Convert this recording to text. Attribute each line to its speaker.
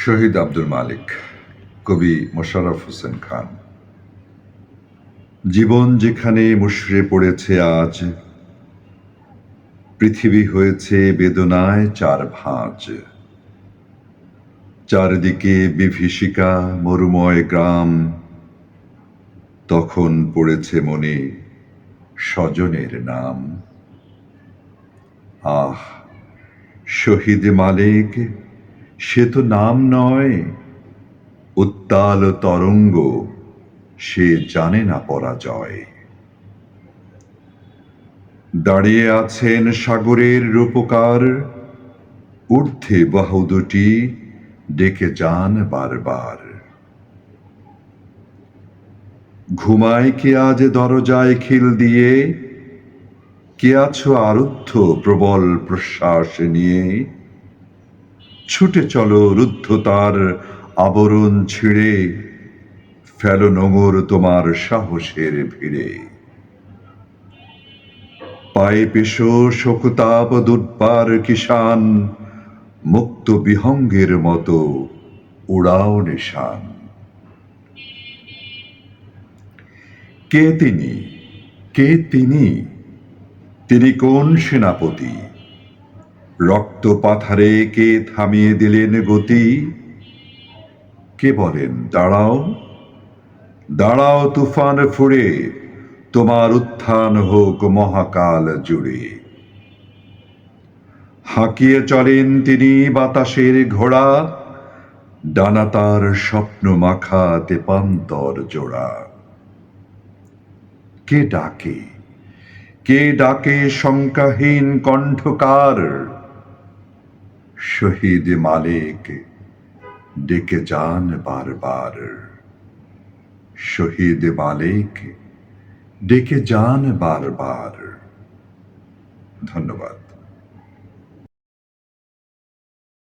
Speaker 1: শহীদ আব্দুল মালিক, কবি মোশাররফ হোসেন খান। জীবন যেখানে মুষড়ে পড়েছে আজ, পৃথিবী হয়েছে বেদনায় চার ভাঁজ। চারদিকে বিভীষিকা মরুময় গ্রাম, তখন পড়েছে মনে স্বজনের নাম। আহ, শহীদ মালিক, সে তো নাম নয়, উত্তাল তরঙ্গ, সে জানে না পরাজয়। দাঁড়িয়ে আছেন সাগরের রূপকার, ঊর্ধ্বে বাহু দুটি ডেকে যান বারবার। ঘুমায় কে আজ দরজায় খিল দিয়ে, কে আছো আরুদ্ধ প্রবল প্রশ্বাস নিয়ে? ছুটে চলো রুদ্ধতার আবরণ ছিঁড়ে, ফেলো নোঙর তোমার সাহসের ভিড়ে। পায়ে পেশো শোকতাপ দুর্বার কিষান, মুক্ত বিহঙ্গের মতো উড়াও নিশান। কে তিনি, কে তিনি? তিনি কোন সেনাপতি? রক্ত পাথারে কে থামিয়ে দিলেন গতি? কে বলেন দাঁড়াও, দাঁড়াও তুফান ফুঁড়ে, তোমার উত্থান হোক মহাকাল জুড়ে। হাঁকিয়ে চলেন তিনি বাতাসের ঘোড়া, ডানা তার স্বপ্ন মাখা তেপান্তর জোড়া। কে ডাকে, কে ডাকে শঙ্কাহীন কণ্ঠকার? শহীদ মালিক, ডেকে যান বারবার। শহীদ মালিক, ডেকে যান বারবার। ধন্যবাদ।